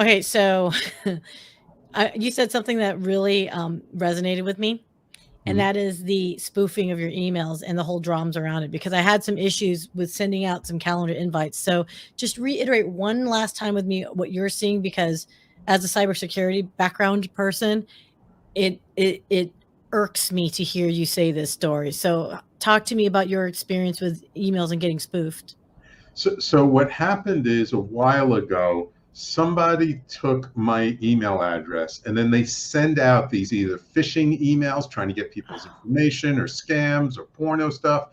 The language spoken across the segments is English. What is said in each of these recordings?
Okay, so you said something that really resonated with me, and Mhm. that is the spoofing of your emails and the whole drums around it, because I had some issues with sending out some calendar invites. So just reiterate one last time with me what you're seeing, because as a cybersecurity background person, it irks me to hear you say this story. So talk to me about your experience with emails and getting spoofed. So what happened is a while ago, somebody took my email address and then they send out these either phishing emails trying to get people's information or scams or porno stuff.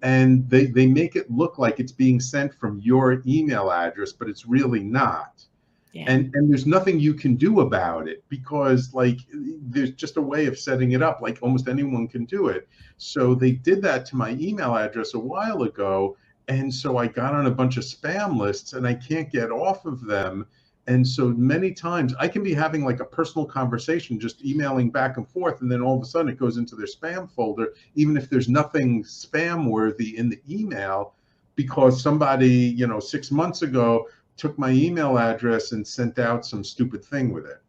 And they make it look like it's being sent from your email address, but it's really not. Yeah. And there's nothing you can do about it because like there's just a way of setting it up, like almost anyone can do it. So they did that to my email address a while ago, and so I got on a bunch of spam lists and I can't get off of them. And so many times I can be having like a personal conversation, just emailing back and forth, and then all of a sudden it goes into their spam folder, even if there's nothing spam worthy in the email, because somebody, 6 months ago took my email address and sent out some stupid thing with it.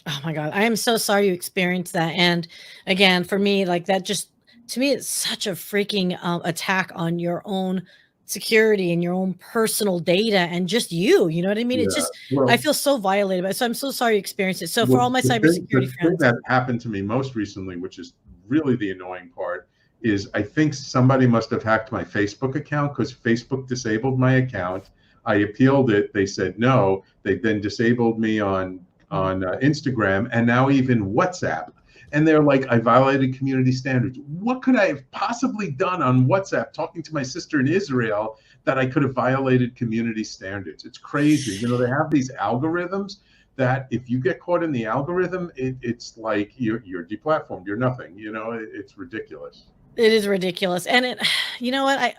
Oh my God. I am so sorry you experienced that. And again, for me, like that just to me, it's such a freaking attack on your own security and your own personal data and just you know what I mean? It's Yeah. just, I Well, feel so violated by it. So I'm so sorry you experienced it. So for well, all my the cybersecurity thing friends, that happened to me most recently, which is really the annoying part, is I think somebody must have hacked my Facebook account because Facebook disabled my account. I appealed it. They said no. They then disabled me on Instagram and now even WhatsApp. And they're like, I violated community standards. What could I have possibly done on WhatsApp talking to my sister in Israel that I could have violated community standards? It's crazy. They have these algorithms that if you get caught in the algorithm, it's like you're deplatformed. You're nothing. It's ridiculous. it is ridiculous. And you know what?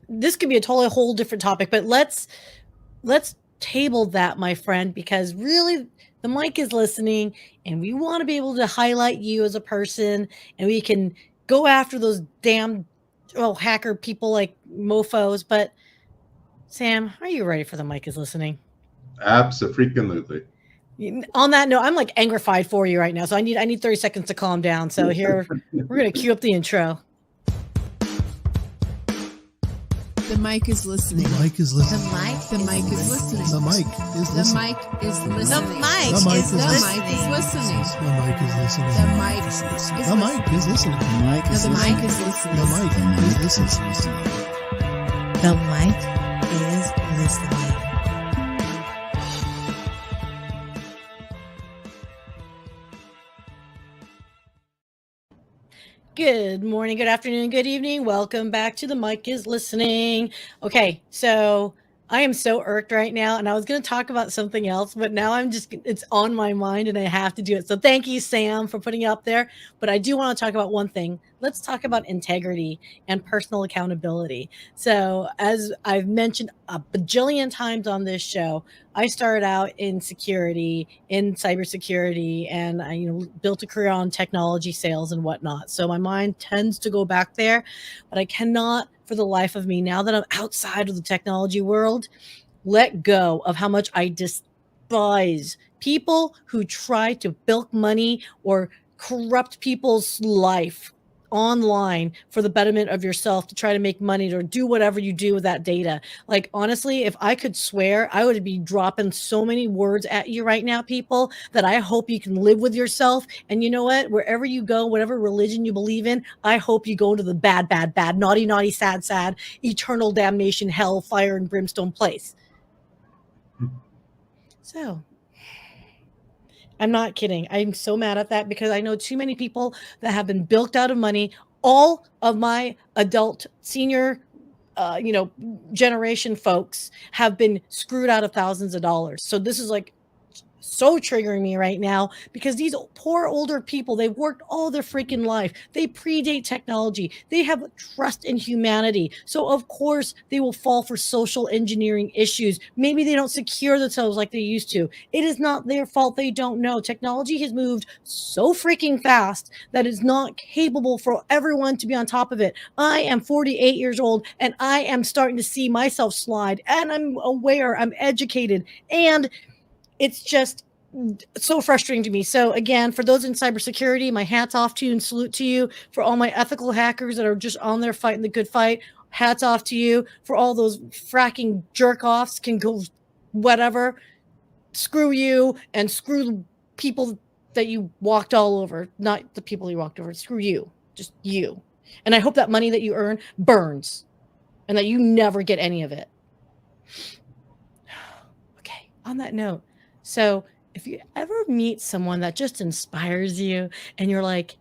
This could be a totally whole different topic, but let's table that, my friend, because really the mic is listening and we want to be able to highlight you as a person, and we can go after those damn hacker people like mofos. But Sam, are you ready for the mic is listening? Absolutely. On that note, I'm like angrified for you right now, so I need 30 seconds to calm down. So here we're gonna cue up the intro. The mic is listening. The mic is listening. The mic is listening. The mic is The listening. mic is listening. The mic is listening. listening. The mic is listening. The mic is listening. The mic is listening. The mic is listening. The mic is listening. The mic is listening. Good morning, good afternoon, good evening. Welcome back to the mic is listening. Okay, so I am so irked right now, and I was going to talk about something else, but now it's on my mind and I have to do it. So thank you, Sam, for putting it up there. But I do want to talk about one thing. Let's talk about integrity and personal accountability. So as I've mentioned a bajillion times on this show, I started out in security, in cybersecurity, and I built a career on technology sales and whatnot. So my mind tends to go back there, but I cannot for the life of me, now that I'm outside of the technology world, let go of how much I despise people who try to bilk money or corrupt people's life online for the betterment of yourself to try to make money or do whatever you do with that data. Like, honestly, if I could swear, I would be dropping so many words at you right now, people, that I hope you can live with yourself. And you know what? Wherever you go, whatever religion you believe in, I hope you go into the bad, bad, bad, naughty, naughty, sad, sad, eternal damnation, hell, fire, and brimstone place. So I'm not kidding. I'm so mad at that because I know too many people that have been bilked out of money. All of my adult senior, generation folks have been screwed out of thousands of dollars. So this is like so triggering me right now because these poor older people, they've worked all their freaking life. They predate technology. They have trust in humanity. So of course they will fall for social engineering issues. Maybe they don't secure themselves like they used to. It is not their fault. They don't know. Technology has moved so freaking fast that it's not capable for everyone to be on top of it. I am 48 years old and I am starting to see myself slide, and I'm aware, I'm educated, and it's just so frustrating to me. So again, for those in cybersecurity, my hat's off to you and salute to you. For all my ethical hackers that are just on there fighting the good fight, hats off to you. For all those fracking jerk offs can go whatever, screw you and screw the people that you walked all over, not the people you walked over. Screw you, just you. And I hope that money that you earn burns and that you never get any of it. Okay, on that note, so if you ever meet someone that just inspires you and you're like,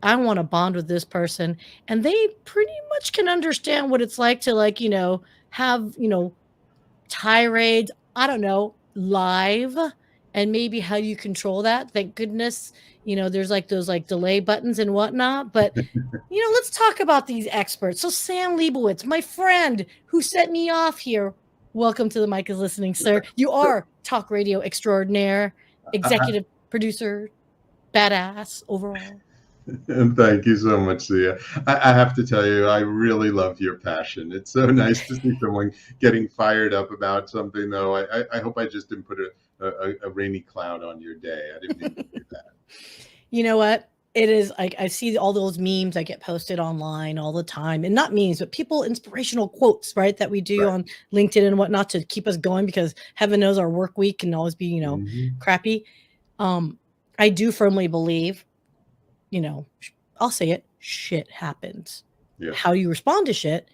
I want to bond with this person, and they pretty much can understand what it's like to, like, have, tirades, I don't know, live, and maybe how you control that. Thank goodness, there's like those like delay buttons and whatnot. But, let's talk about these experts. So Sam Liebowitz, my friend who set me off here. Welcome to the Mike is Listening, sir. You are talk radio extraordinaire, executive producer, badass overall. And thank you so much, Sia. I have to tell you, I really love your passion. It's so nice to see someone getting fired up about something, though. I hope I just didn't put a rainy cloud on your day. I didn't mean to do that. You know what? It is like I see all those memes that get posted online all the time, and not memes, but people inspirational quotes, right? That we do on LinkedIn and whatnot to keep us going, because heaven knows our work week can always be, crappy. I do firmly believe, I'll say it, shit happens. Yeah. How you respond to shit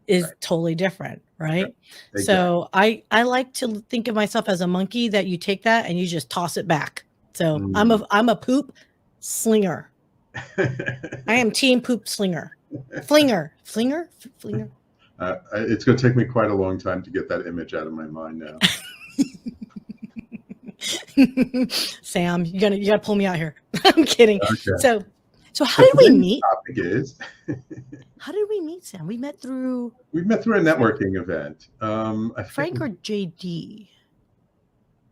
is totally different, right? Yeah, exactly. So I like to think of myself as a monkey that you take that and you just toss it back. So I'm a poop slinger. I am team poop slinger. Flinger. It's going to take me quite a long time to get that image out of my mind now. Sam, you gotta pull me out here. I'm kidding. Okay. So how did we meet? Topic is how did we meet, Sam? We met through a networking event. Frank or JD?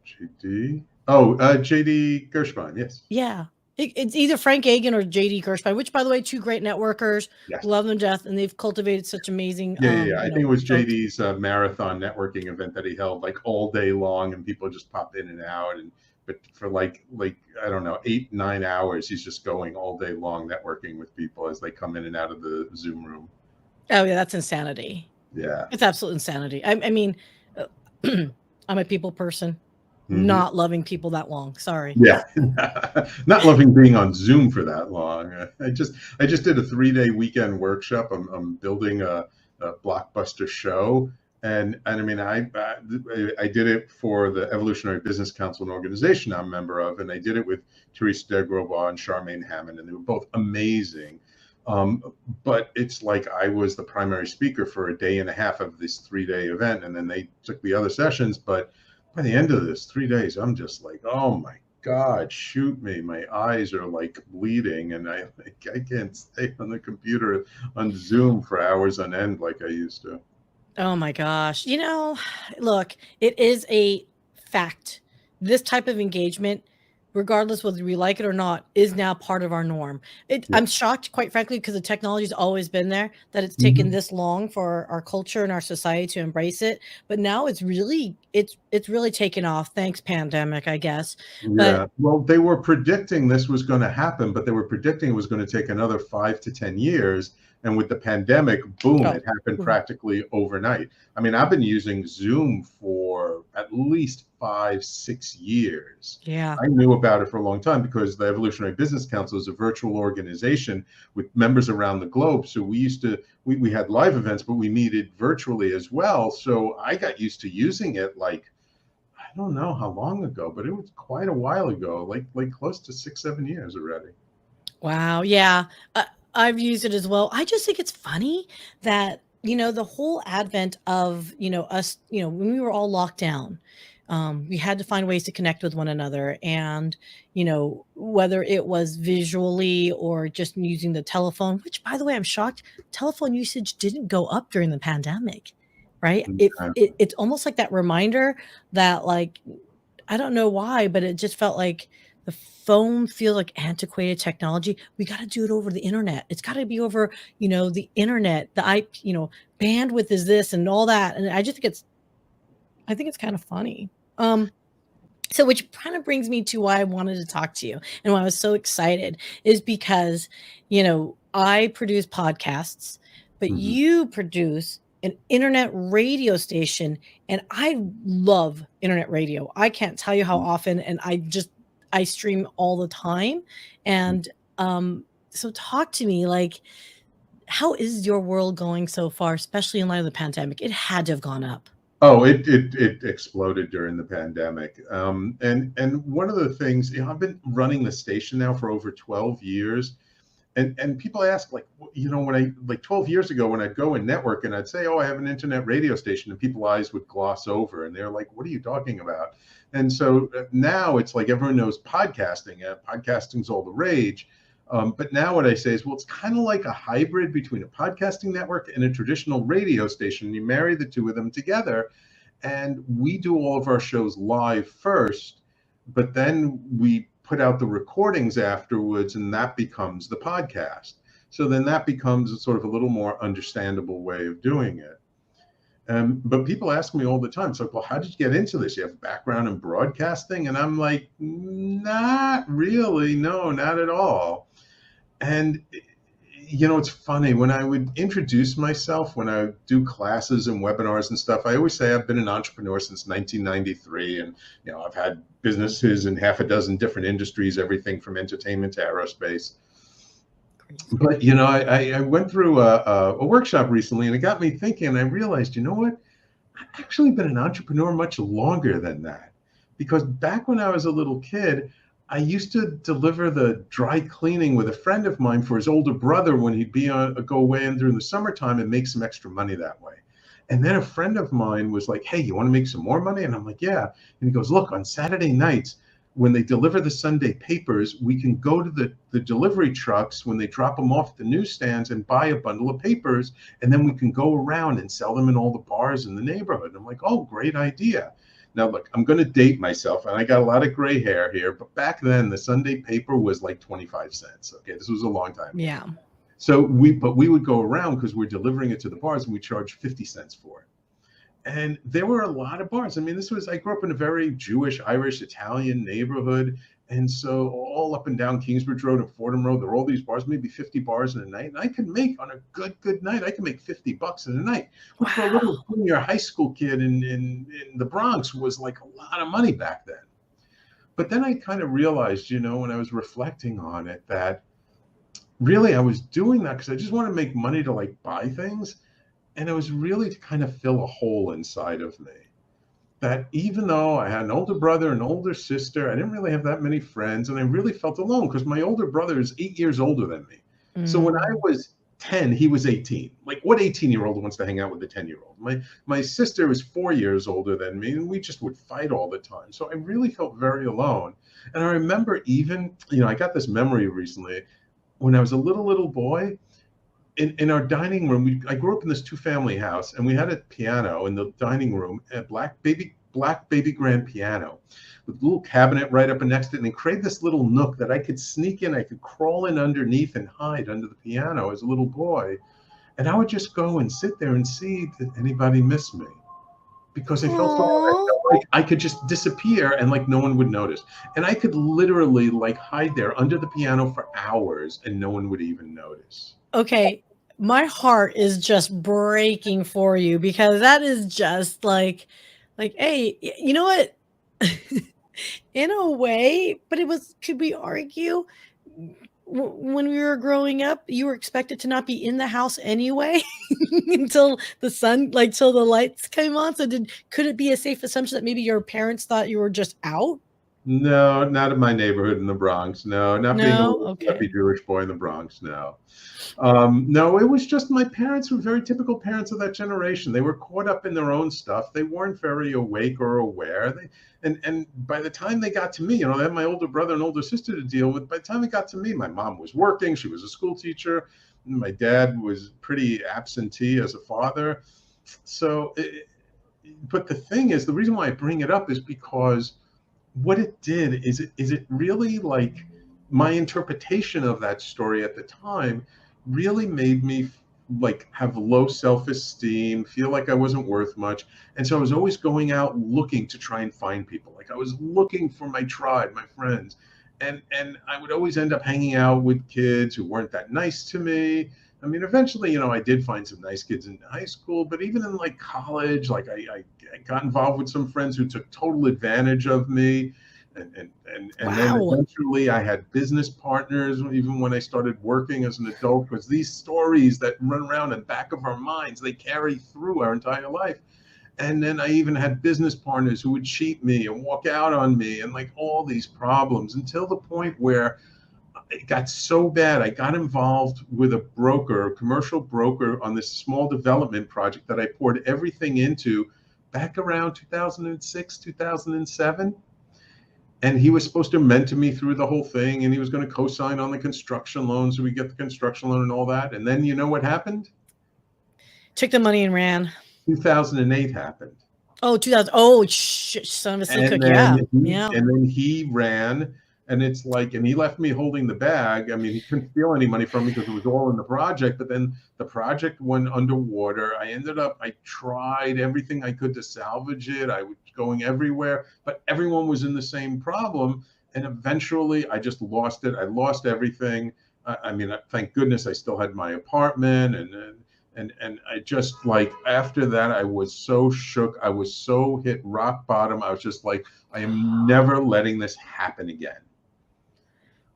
JD. Oh, JD Gershbein. Yes. Yeah. It's either Frank Agan or JD Gershbein, which, by the way, two great networkers. Yes. Love them to death, and they've cultivated such amazing. Yeah. I think it was JD's marathon networking event that he held like all day long, and people just pop in and out, but for like I don't know, 8-9 hours, he's just going all day long networking with people as they come in and out of the Zoom room. Oh yeah, that's insanity. Yeah, it's absolute insanity. I mean, I'm a people person. Not loving people that long. Sorry. Yeah. Not loving being on Zoom for that long. I just did a 3-day weekend workshop. I'm building a blockbuster show. And I mean, I did it for the Evolutionary Business Council, an organization I'm a member of. And I did it with Therese Degrova and Charmaine Hammond, and they were both amazing. But it's like I was the primary speaker for a day and a half of this 3-day event. And then they took the other sessions. But by the end of this 3 days, I'm just like, oh my God, shoot me. My eyes are like bleeding, and I can't stay on the computer on Zoom for hours on end like I used to. Oh my gosh. Look, it is a fact. This type of engagement, regardless whether we like it or not, is now part of our norm. I'm shocked, quite frankly, because the technology's always been there, that it's taken this long for our culture and our society to embrace it. But now it's really taken off. Thanks, pandemic, I guess. Yeah. Well, they were predicting this was going to happen, but they were predicting it was going to take another 5 to 10 years. And with the pandemic, boom, it happened practically overnight. I mean, I've been using Zoom for at least 5-6 years. Yeah. I knew about it for a long time because the Evolutionary Business Council is a virtual organization with members around the globe. So we had live events, but we meted virtually as well. So I got used to using it I don't know how long ago, but it was quite a while ago, like close to 6-7 years already. Wow. Yeah. I've used it as well. I just think it's funny that, the whole advent of, us, when we were all locked down, we had to find ways to connect with one another. And, whether it was visually or just using the telephone, which, by the way, I'm shocked, telephone usage didn't go up during the pandemic, right? It's almost like that reminder that, like, I don't know why, but it just felt like the phone feels like antiquated technology. We got to do it over the internet. It's got to be over, the internet, the IP, bandwidth is this and all that. And I think it's kind of funny. So, which kind of brings me to why I wanted to talk to you and why I was so excited is because, I produce podcasts, but Hmm. you produce an internet radio station, and I love internet radio. I can't tell you how often, and I stream all the time. And so talk to me, like, how is your world going so far, especially in light of the pandemic? It had to have gone up. Oh, it exploded during the pandemic. And one of the things, I've been running the station now for over 12 years. And people ask, like, when I, like 12 years ago, when I'd go and network and I'd say, oh, I have an internet radio station, and people's eyes would gloss over and they're like, what are you talking about? And so now it's like everyone knows podcasting. Podcasting's all the rage. But now what I say is, well, it's kind of like a hybrid between a podcasting network and a traditional radio station. You marry the two of them together, and we do all of our shows live first, but then we put out the recordings afterwards, and that becomes the podcast. So then that becomes a sort of a little more understandable way of doing it. But people ask me all the time, it's like, well, how did you get into this? You have a background in broadcasting? And I'm like, not really. No, not at all. And, it's funny, when I would introduce myself, when I do classes and webinars and stuff, I always say I've been an entrepreneur since 1993. And, I've had businesses in half a dozen different industries, everything from entertainment to aerospace. But, I went through a workshop recently, and it got me thinking, and I realized, you know what? I've actually been an entrepreneur much longer than that. Because back when I was a little kid, I used to deliver the dry cleaning with a friend of mine for his older brother when he'd go away in during the summertime and make some extra money that way. And then a friend of mine was like, hey, you want to make some more money? And I'm like, yeah. And he goes, look, on Saturday nights, when they deliver the Sunday papers, we can go to the delivery trucks when they drop them off at the newsstands and buy a bundle of papers. And then we can go around and sell them in all the bars in the neighborhood. And I'm like, oh, great idea. Now, look, I'm going to date myself, and I got a lot of gray hair here, but back then the Sunday paper was like 25 cents. Okay, this was a long time ago. Yeah. So we would go around because we're delivering it to the bars, and we charge 50 cents for it. And there were a lot of bars. I mean, I grew up in a very Jewish, Irish, Italian neighborhood. And so all up and down Kingsbridge Road and Fordham Road, there were all these bars, maybe 50 bars in a night. And I could make, on a good night, I could make $50 in a night, which for a little junior high school kid in the Bronx was like a lot of money back then. But then I kind of realized, when I was reflecting on it, that really I was doing that because I just wanted to make money to like buy things. And it was really to kind of fill a hole inside of me. That even though I had an older brother, an older sister, I didn't really have that many friends, and I really felt alone because my older brother is 8 years older than me. So when I was 10, he was 18. Like, what 18-year-old wants to hang out with a 10-year-old? My sister was 4 years older than me, and we just would fight all the time. So I really felt very alone. And I remember even, I got this memory recently when I was a little boy. In our dining room, I grew up in this two-family house, and we had a piano in the dining room, a black baby grand piano with a little cabinet right up next to it, and it created this little nook that I could sneak in. I could crawl in underneath and hide under the piano as a little boy, and I would just go and sit there and see did anybody miss me, because I felt like I could just disappear and like no one would notice, and I could literally like hide there under the piano for hours and no one would even notice. Okay. My heart is just breaking for you because that is just like, hey, you know what? In a way, but could we argue when we were growing up, you were expected to not be in the house anyway until till the lights came on. So could it be a safe assumption that maybe your parents thought you were just out? No, not in my neighborhood in the Bronx. No, not being a happy Jewish boy in the Bronx. No. No, it was just my parents were very typical parents of that generation. They were caught up in their own stuff. They weren't very awake or aware. And by the time they got to me, I had my older brother and older sister to deal with. By the time it got to me, my mom was working. She was a school teacher. My dad was pretty absentee as a father. So, but the thing is, the reason why I bring it up is because what it did is it really, like, my interpretation of that story at the time really made me like have low self-esteem, feel like I wasn't worth much. And so I was always going out looking to try and find people. Like I was looking for my tribe, my friends. And I would always end up hanging out with kids who weren't that nice to me. I mean, eventually, you know, I did find some nice kids in high school, but even in like college, like I got involved with some friends who took total advantage of me. And then Wow. eventually I had business partners, even when I started working as an adult, because these stories that run around in the back of our minds, they carry through our entire life. And then I even had business partners who would cheat me and walk out on me and like all these problems, until the point where it got so bad. I got involved with a broker, a commercial broker, on this small development project that I poured everything into back around 2006, 2007. And he was supposed to mentor me through the whole thing, and he was going to co-sign on the construction loan, so we get the construction loan and all that. And then you know what happened? Took the money and ran. 2008 happened. Oh, 2000. Oh, son of a silly cook. Yeah. Yeah. And then he ran, and it's like, and he left me holding the bag. I mean, he couldn't steal any money from me because it was all in the project. But then the project went underwater. I tried everything I could to salvage it. I was going everywhere, but everyone was in the same problem. And eventually I just lost it. I lost everything. I mean, thank goodness I still had my apartment. And I just, like, after that, I was so shook. I was so hit rock bottom. I was just like, I am never letting this happen again.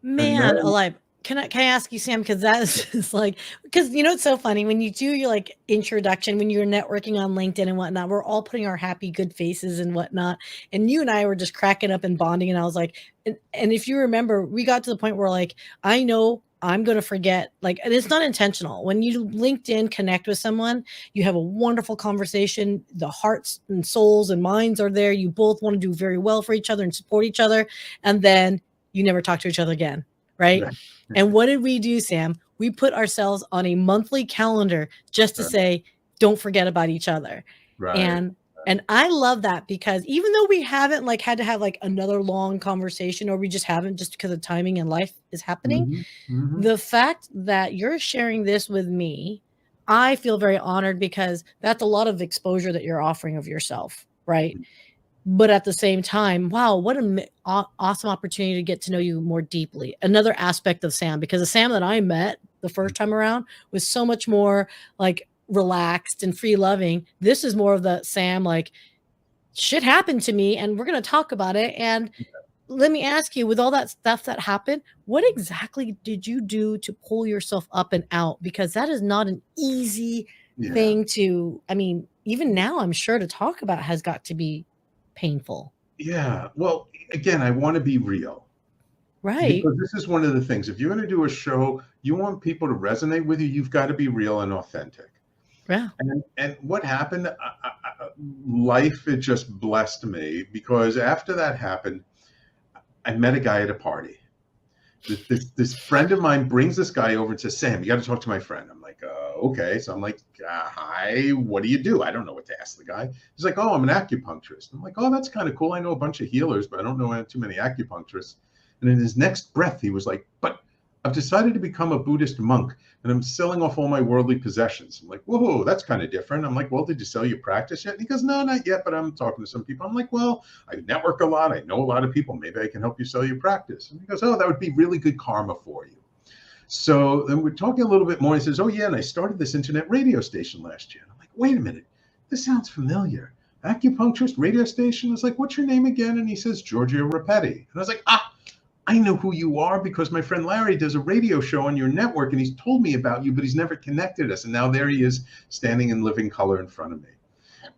Man, alive. Can I ask you, Sam? Because that is just like, because you know it's so funny when you do your like introduction, when you're networking on LinkedIn and whatnot, we're all putting our happy, good faces and whatnot. And you and I were just cracking up and bonding. And I was like, and if you remember, we got to the point where like, I know I'm going to forget, like, and it's not intentional. When you LinkedIn connect with someone, you have a wonderful conversation. The hearts and souls and minds are there. You both want to do very well for each other and support each other. And then you never talk to each other again. Right. Yeah. And what did we do, Sam? We put ourselves on a monthly calendar just to say, don't forget about each other. Right. And I love that, because even though we haven't like had to have like another long conversation, or we just haven't, just because of timing and life is happening, the fact that you're sharing this with me, I feel very honored, because that's a lot of exposure that you're offering of yourself. Right. But at the same time, wow, what an awesome opportunity to get to know you more deeply. Another aspect of Sam, because the Sam that I met the first time around was so much more like relaxed and free loving. This is more of the Sam, like, shit happened to me and we're going to talk about it. And let me ask you, with all that stuff that happened, what exactly did you do to pull yourself up and out? Because that is not an easy thing to, I mean, even now I'm sure to talk about has got to be painful. Yeah. Well, again, I want to be real. Right. Because this is one of the things. If you're going to do a show, you want people to resonate with you, you've got to be real and authentic. Yeah. And what happened, life, it just blessed me, because after that happened, I met a guy at a party. This friend of mine brings this guy over and says, Sam, you got to talk to my friend. I'm like, okay. So I'm like, hi, what do you do? I don't know what to ask the guy. He's like, oh, I'm an acupuncturist. I'm like, oh, that's kind of cool. I know a bunch of healers, but I don't know too many acupuncturists. And in his next breath, he was like, but I've decided to become a Buddhist monk, and I'm selling off all my worldly possessions. I'm like, whoa, that's kind of different. I'm like, well, did you sell your practice yet? And he goes, no, not yet, but I'm talking to some people. I'm like, well, I network a lot. I know a lot of people. Maybe I can help you sell your practice. And he goes, oh, that would be really good karma for you. So then we're talking a little bit more. He says, oh, yeah, and I started this internet radio station last year. And I'm like, wait a minute, this sounds familiar. Acupuncturist radio station? I was like, what's your name again? And he says, Giorgio Rapetti. And I was like, I know who you are, because my friend Larry does a radio show on your network, and he's told me about you, but he's never connected us. And now there he is, standing in living color in front of me.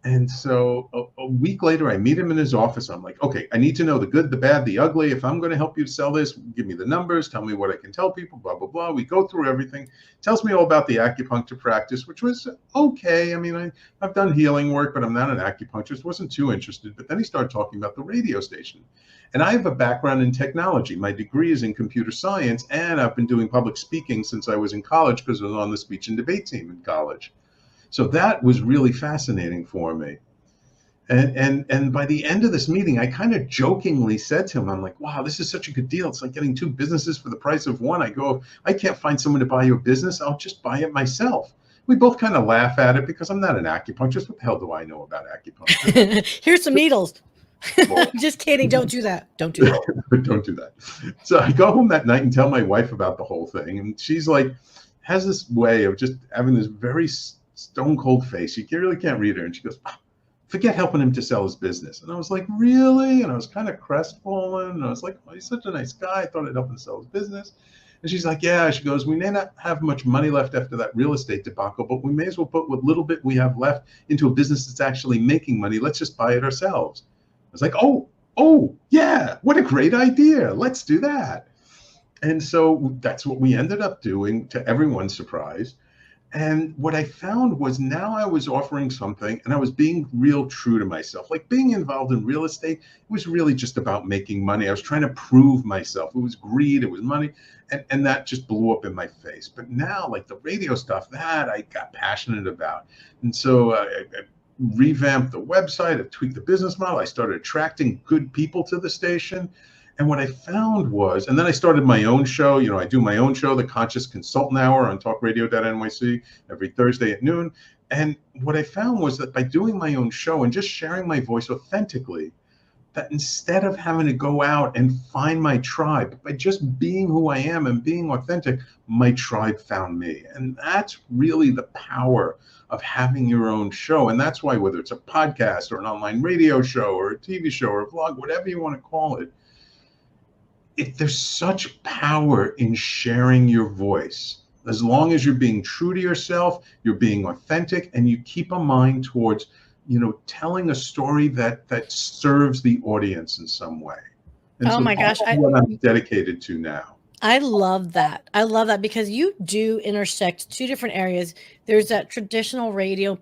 And so a week later, I meet him in his office. I'm like, okay, I need to know the good, the bad, the ugly. If I'm going to help you sell this, give me the numbers, tell me what I can tell people, blah, blah, blah. We go through everything. Tells me all about the acupuncture practice, which was okay. I mean, I've done healing work, but I'm not an acupuncturist. Wasn't too interested. But then he started talking about the radio station. And I have a background in technology. My degree is in computer science, and I've been doing public speaking since I was in college, because I was on the speech and debate team in college. So that was really fascinating for me. And by the end of this meeting, I kind of jokingly said to him, I'm like, wow, this is such a good deal. It's like getting two businesses for the price of one. I go, I can't find someone to buy your business. I'll just buy it myself. we both kind of laugh at it because I'm not an acupuncturist. What the hell do I know about acupuncture? Here's some needles. Well, Just kidding. Don't do that. Don't do that. don't do that. So I go home that night and tell my wife about the whole thing. And she's like, has this way of just having this very stone cold face. You really can't read her. And she goes, forget helping him to sell his business. And I was like, really? And I was kind of crestfallen. And I was like, oh, he's such a nice guy. I thought I'd help him sell his business. And she's like, yeah. She goes, we may not have much money left after that real estate debacle, but we may as well put what little bit we have left into a business that's actually making money. Let's just buy it ourselves. I was like, oh, yeah, what a great idea. Let's do that. And so that's what we ended up doing, to everyone's surprise. And what I found was now I was offering something and I was being real true to myself. Like being involved in real estate, it was really just about making money. I was trying to prove myself. It was greed, it was money. And that just blew up in my face. But now, like the radio stuff, that I got passionate about. And so I revamped the website, I tweaked the business model. I started attracting good people to the station. And what I found was, and then I started my own show. You know, I do my own show, the Conscious Consultant Hour on TalkRadio.NYC every Thursday at noon. And what I found was that by doing my own show and just sharing my voice authentically, that instead of having to go out and find my tribe, by just being who I am and being authentic, my tribe found me. And that's really the power of having your own show. And that's why, whether it's a podcast or an online radio show or a TV show or a vlog, whatever you want to call it, there's such power in sharing your voice. As long as you're being true to yourself, you're being authentic, and you keep a mind towards, you know, telling a story that serves the audience in some way. And Oh so my gosh, that's what I'm dedicated to now. I love that. I love that because you do intersect two different areas. There's that traditional radio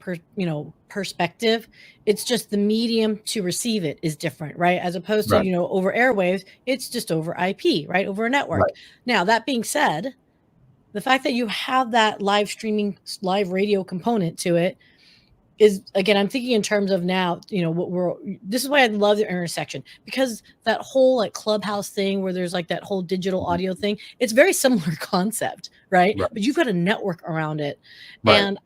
perspective. It's just the medium to receive it is different, right? As opposed to, Right. Over airwaves, it's just over IP, right? Over a network. Right. Now, that being said, the fact that you have that live streaming, live radio component to it is, again, I'm thinking in terms of now, this is why I love the intersection, because that whole like Clubhouse thing where there's like that whole digital audio thing, it's very similar concept, right? Right. But you've got a network around it. Right. And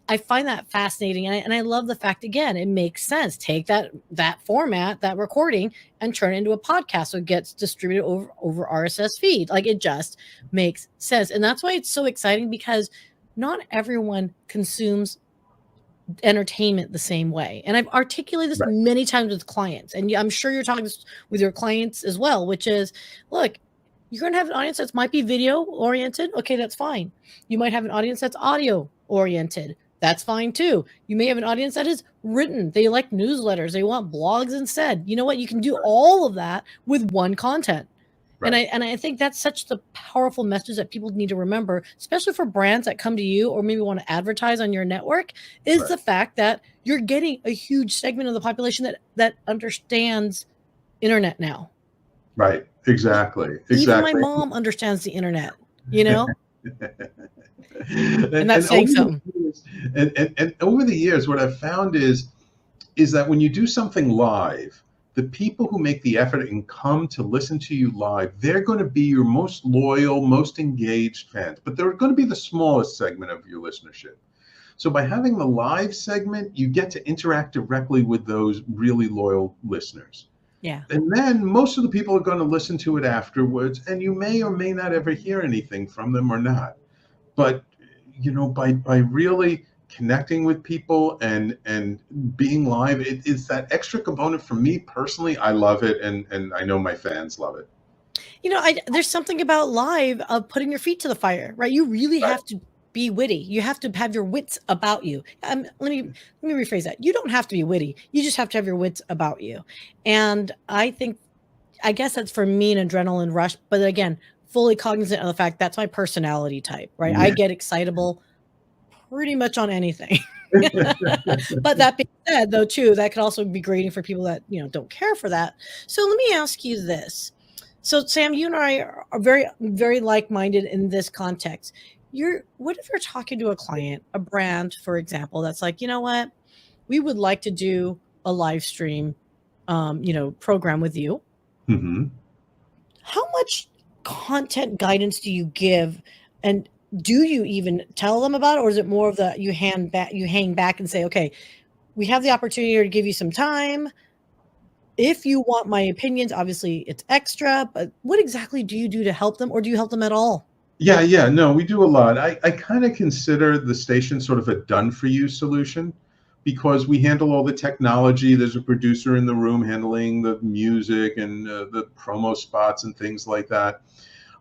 I find that fascinating. And I love the fact, again, it makes sense. Take that format, that recording, and turn it into a podcast so it gets distributed over RSS feed. Like it just makes sense. And that's why it's so exciting, because not everyone consumes entertainment the same way. And I've articulated this Right. many times with clients, and I'm sure you're talking this with your clients as well, which is, look, you're going to have an audience that might be video oriented. Okay, that's fine. You might have an audience that's audio oriented. That's fine too. You may have an audience that is written. They like newsletters. They want blogs instead. You know what? You can do all of that with one content. Right. And I think that's such the powerful message that people need to remember, especially for brands that come to you or maybe want to advertise on your network, is Right. the fact that you're getting a huge segment of the population that understands internet now. Right. Exactly. Even my mom understands the internet, and that's saying something. And over the years, what I've found is that when you do something live, the people who make the effort and come to listen to you live, they're going to be your most loyal, most engaged fans, but they're going to be the smallest segment of your listenership. So by having the live segment, you get to interact directly with those really loyal listeners. Yeah. And then most of the people are going to listen to it afterwards, and you may or may not ever hear anything from them or not. But, by really connecting with people and being live, it's that extra component. For me personally, I love it, and I know my fans love it. There's something about live of putting your feet to the fire, right? You really have to be witty. You have to have your wits about you. Let me rephrase that. You don't have to be witty. You just have to have your wits about you. And I guess that's for me an adrenaline rush. But again, fully cognizant of the fact that's my personality type, right? Yeah. I get excitable pretty much on anything. But that being said, though, too, that could also be grating for people that, don't care for that. So let me ask you this. So Sam, you and I are very, very like-minded in this context. What if you're talking to a client, a brand, for example, that's like, you know what, we would like to do a live stream, program with you. Mm-hmm. How much content guidance do you give? And do you even tell them about it, or is it more of the you hang back and say, okay, we have the opportunity to give you some time. If you want my opinions, obviously it's extra, but what exactly do you do to help them, or do you help them at all? Yeah, no, we do a lot. I kind of consider the station sort of a done for you solution because we handle all the technology. There's a producer in the room handling the music and the promo spots and things like that.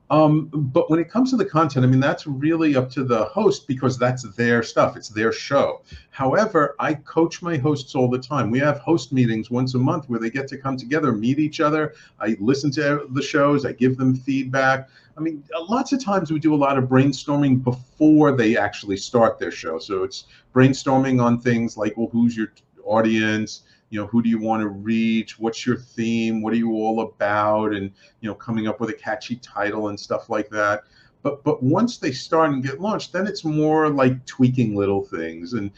But when it comes to the content, I mean, that's really up to the host because that's their stuff. It's their show. However, I coach my hosts all the time. We have host meetings once a month where they get to come together, meet each other. I listen to the shows. I give them feedback. I mean, lots of times we do a lot of brainstorming before they actually start their show. So it's brainstorming on things like, well, who's your audience? Who do you want to reach? What's your theme? What are you all about? And, coming up with a catchy title and stuff like that. But once they start and get launched, then it's more like tweaking little things and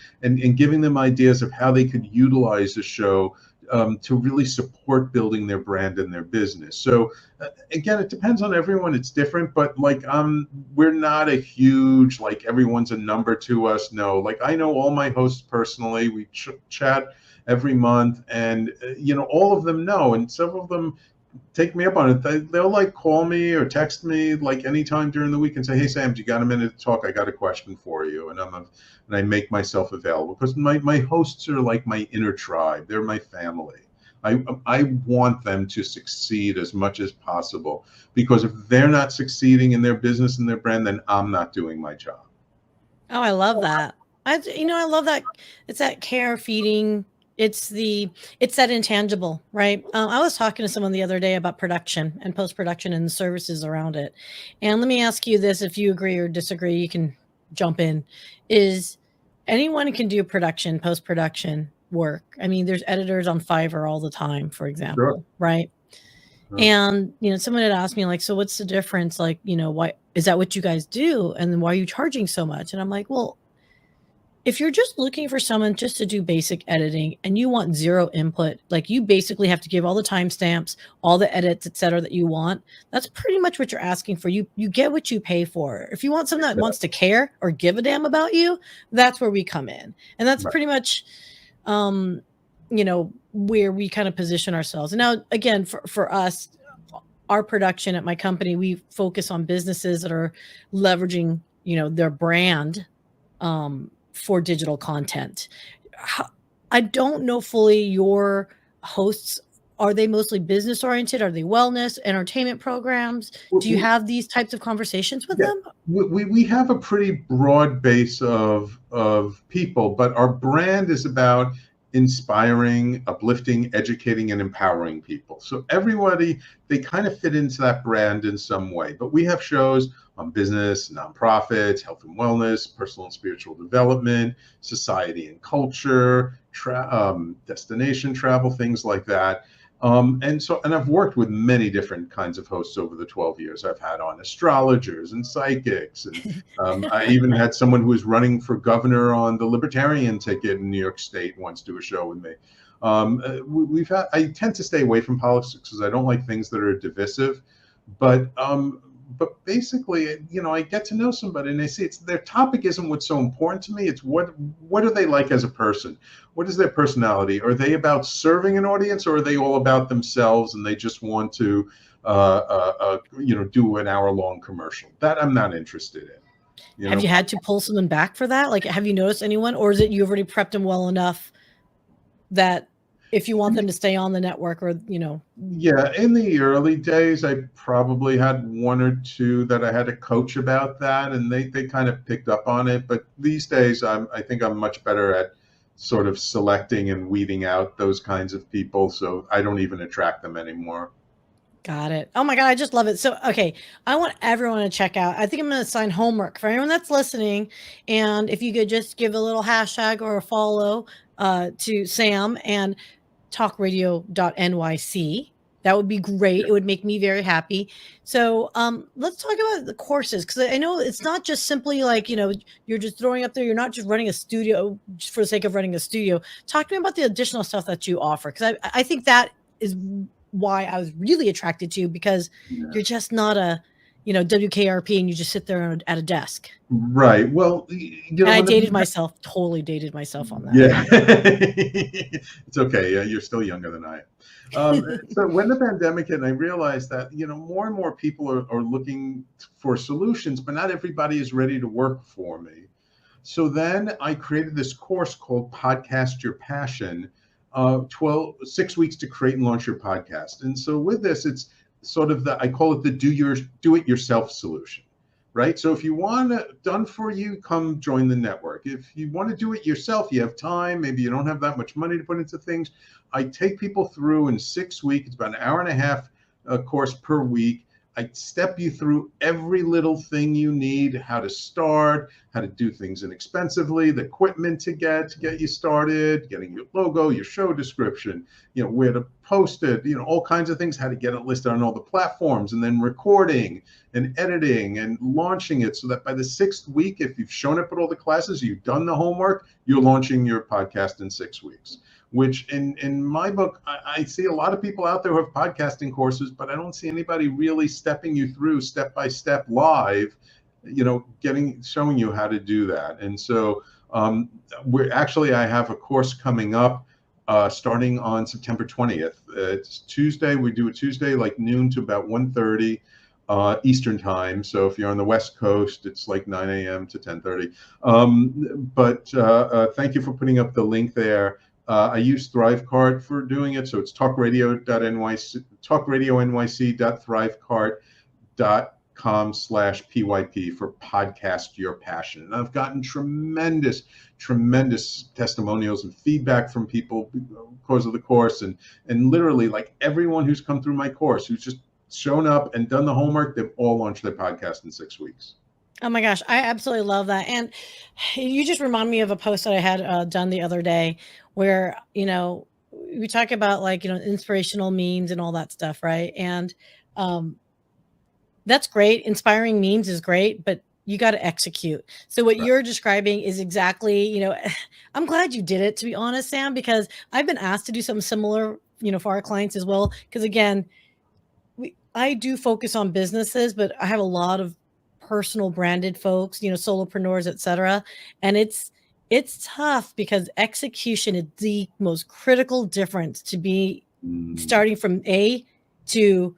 giving them ideas of how they could utilize the show to really support building their brand and their business. So again, it depends on everyone. It's different, but we're not a huge, everyone's a number to us. No, I know all my hosts personally. We chat every month, and all of them know, and several of them take me up on it. They'll call me or text me anytime during the week and say, "Hey Sam, do you got a minute to talk? I got a question for you." And I make myself available because my hosts are like my inner tribe. They're my family. I want them to succeed as much as possible because if they're not succeeding in their business and their brand, then I'm not doing my job. Oh, I love that. I love that. It's that care, feeding. It's that intangible, right? I was talking to someone the other day about production and post-production and the services around it. And let me ask you this, if you agree or disagree, you can jump in. Is anyone can do production, post-production work? I mean, there's editors on Fiverr all the time, for example, Sure. right? Sure. And, someone had asked me so what's the difference? Why is that what you guys do? And then why are you charging so much? And I'm like, well, if you're just looking for someone just to do basic editing and you want zero input, you basically have to give all the timestamps, all the edits, et cetera, that you want. That's pretty much what you're asking for. You get what you pay for. If you want someone that wants to care or give a damn about you, that's where we come in. And that's pretty much, where we kind of position ourselves. And now, again, for us, our production at my company, we focus on businesses that are leveraging, their brand, for digital content. I don't know fully your hosts. Are they mostly business oriented? Are they wellness, entertainment programs? Do you have these types of conversations with them? We have a pretty broad base of people, but our brand is about inspiring, uplifting, educating, and empowering people. So everybody, they kind of fit into that brand in some way. But we have shows on business, nonprofits, health and wellness, personal and spiritual development, society and culture, destination travel, things like that. And I've worked with many different kinds of hosts over the 12 years. I've had on astrologers and psychics, and I even had someone who was running for governor on the Libertarian ticket in New York State once do a show with me. I tend to stay away from politics because I don't like things that are divisive, but basically, I get to know somebody and I see their topic isn't what's so important to me. It's what are they like as a person? What is their personality? Are they about serving an audience, or are they all about themselves and they just want to, do an hour-long commercial? That I'm not interested in. Have you had to pull someone back for that? Have you noticed anyone, or is it you've already prepped them well enough that if you want them to stay on the network or, Yeah, in the early days, I probably had one or two that I had to coach about that, and they kind of picked up on it. But these days, I think I'm much better at sort of selecting and weeding out those kinds of people. So I don't even attract them anymore. Got it. Oh my God, I just love it. So, okay, I want everyone to check out. I think I'm going to assign homework for anyone that's listening. And if you could just give a little hashtag or a follow to Sam and TalkRadio.NYC. That would be great. It would make me very happy. So let's talk about the courses, because I know it's not just simply you're just throwing up there. You're not just running a studio just for the sake of running a studio. Talk to me about the additional stuff that you offer, because I think that is why I was really attracted to you, because you're just not WKRP and you just sit there at a desk. Right. Well, And I totally dated myself on that. Yeah. It's okay. Yeah, you're still younger than I am. So when the pandemic hit, I realized that, more and more people are looking for solutions, but not everybody is ready to work for me. So then I created this course called Podcast Your Passion, 6 weeks to create and launch your podcast. And so with this, it's sort of I call it the do it yourself solution, right? So if you want it done for you, come join the network. If you want to do it yourself, you have time, maybe you don't have that much money to put into things. I take people through in 6 weeks, it's about an hour and a half course per week. I step you through every little thing you need, how to start, how to do things inexpensively, the equipment to get you started, getting your logo, your show description, where to post it, all kinds of things, how to get it listed on all the platforms, and then recording and editing and launching it so that by the 6th week, if you've shown up at all the classes, you've done the homework, you're launching your podcast in 6 weeks. Which in my book, I see a lot of people out there who have podcasting courses, but I don't see anybody really stepping you through step by step live, showing you how to do that. And so I have a course coming up starting on September 20th. It's Tuesday. We do it Tuesday, like noon to about 1:30 Eastern time. So if you're on the West Coast, it's like 9 a.m. to 10:30. But thank you for putting up the link there. I use ThriveCart for doing it. So it's TalkRadio.NYC, TalkRadio.NYC.thrivecart.com/PYP for Podcast Your Passion. And I've gotten tremendous testimonials and feedback from people because of the course. And literally, like, everyone who's come through my course, who's just shown up and done the homework, they've all launched their podcast in 6 weeks. Oh my gosh, I absolutely love that. And you just remind me of a post that I had done the other day where, we talk about inspirational memes and all that stuff, right? And that's great. Inspiring memes is great, but you got to execute. So what you're describing is exactly, I'm glad you did it, to be honest, Sam, because I've been asked to do something similar, for our clients as well. Because again, I do focus on businesses, but I have a lot of personal branded folks, solopreneurs, etc. And it's tough because execution is the most critical difference to be starting from A to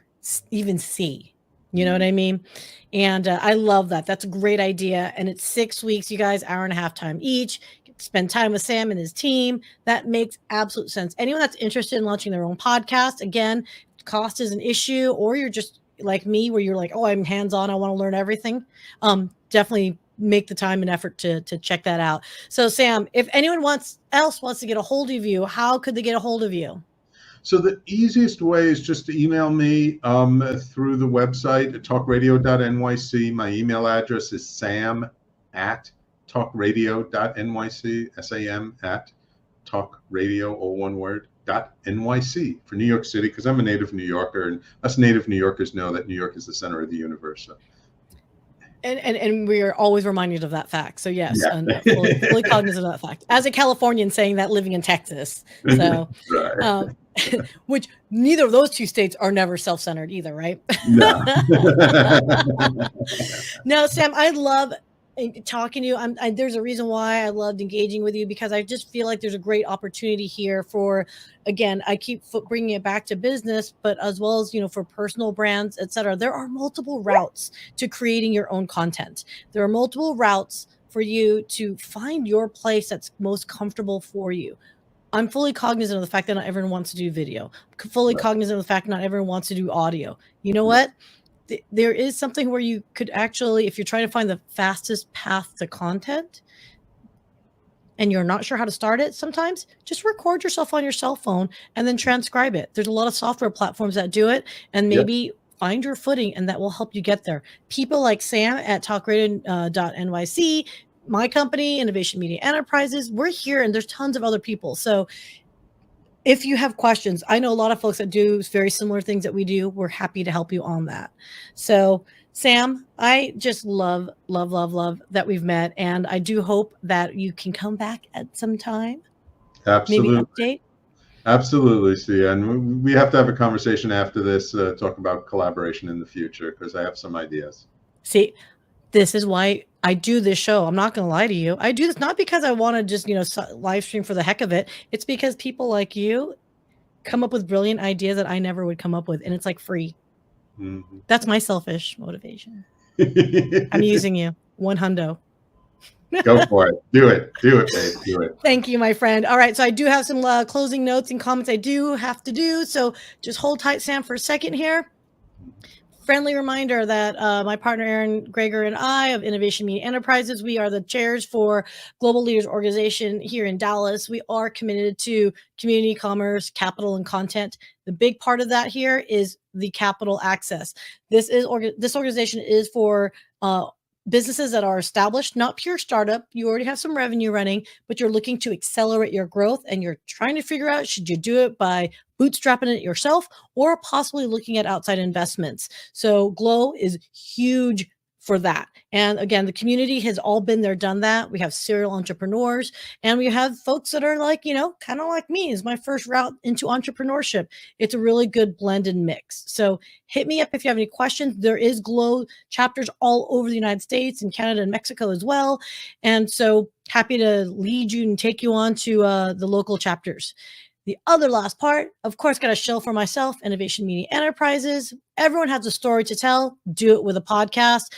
even C. You know what I mean? And I love that. That's a great idea. And it's 6 weeks, you guys, hour and a half time each. Spend time with Sam and his team. That makes absolute sense. Anyone that's interested in launching their own podcast, again, cost is an issue, or you're just like me, where you're like, oh, I'm hands-on, I want to learn everything. Definitely make the time and effort to check that out. So Sam, if anyone else wants to get a hold of you, how could they get a hold of you? So the easiest way is just to email me through the website at TalkRadio.NYC. My email address is sam@TalkRadio.NYC, SAM@TalkRadio, all one word, .NYC for New York City, because I'm a native New Yorker, and us native New Yorkers know that New York is the center of the universe. So. And we are always reminded of that fact. So yes, yeah. fully cognizant of that fact. As a Californian saying that, living in Texas, so which neither of those two states are never self-centered either, right? No. No, Sam, I love talking to you. There's a reason why I loved engaging with you, because I just feel like there's a great opportunity here for, again, I keep bringing it back to business, but as well as, for personal brands, etc. There are multiple routes to creating your own content. There are multiple routes for you to find your place that's most comfortable for you. I'm fully cognizant of the fact that not everyone wants to do video. Fully cognizant of the fact not everyone wants to do audio. You know what? There is something where you could actually, if you're trying to find the fastest path to content and you're not sure how to start it, sometimes just record yourself on your cell phone and then transcribe it. There's a lot of software platforms that do it, and maybe find your footing, and that will help you get there. People like Sam at TalkRadio.NYC, my company, Innovation Media Enterprises, we're here, and there's tons of other people. So if you have questions, I know a lot of folks that do very similar things that we do. We're happy to help you on that. So Sam, I just love that we've met. And I do hope that you can come back at some time. Absolutely. Maybe update. Absolutely, Sia. And we have to have a conversation after this, talk about collaboration in the future, because I have some ideas. See, this is why I do this show. I'm not going to lie to you. I do this not because I want to just, live stream for the heck of it. It's because people like you come up with brilliant ideas that I never would come up with. And it's like free. Mm-hmm. That's my selfish motivation. I'm using you. 100. Go for it. Do it, babe. Do it. Thank you, my friend. All right. So I do have some closing notes and comments I do have to do. So just hold tight, Sam, for a second here. Friendly reminder that my partner Aaron Greger and I of Innovation Media Enterprises, we are the chairs for Global Leaders Organization here in Dallas. We are committed to community, commerce, capital, and content. The big part of that here is the capital access. This organization is for businesses that are established, not pure startup. You already have some revenue running, but you're looking to accelerate your growth and you're trying to figure out, should you do it by bootstrapping it yourself or possibly looking at outside investments? So Glow is huge for that. And again, the community has all been there, done that. We have serial entrepreneurs and we have folks that are like, kind of like me, is my first route into entrepreneurship. It's a really good blended mix. So hit me up if you have any questions. There is Glow chapters all over the United States and Canada and Mexico as well. And so happy to lead you and take you on to the local chapters. The other last part, of course, got a show for myself, Innovation Media Enterprises. Everyone has a story to tell. Do it with a podcast.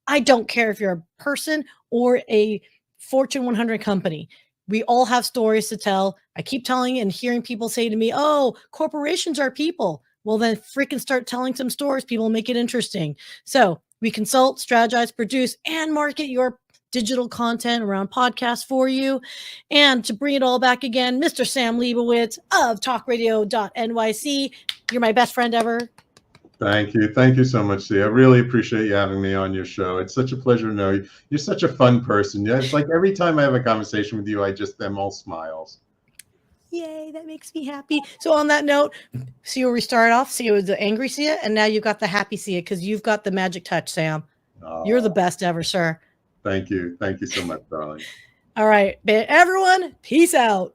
I don't care if you're a person or a Fortune 100 company. We all have stories to tell. I keep telling and hearing people say to me, oh, corporations are people. Well, then freaking start telling some stories. People make it interesting. So we consult, strategize, produce, and market your digital content around podcasts for you. And to bring it all back again, Mr. Sam Liebowitz of TalkRadio.NYC. You're my best friend ever. Thank you. Thank you so much, Sia. I really appreciate you having me on your show. It's such a pleasure to know you. You're such a fun person. Yeah, it's like every time I have a conversation with you, I'm all smiles. Yay, that makes me happy. So on that note, see where we started off? Sia was the angry Sia, and now you've got the happy Sia because you've got the magic touch, Sam. You're the best ever, sir. Thank you. Thank you so much, darling. All right, everyone, peace out.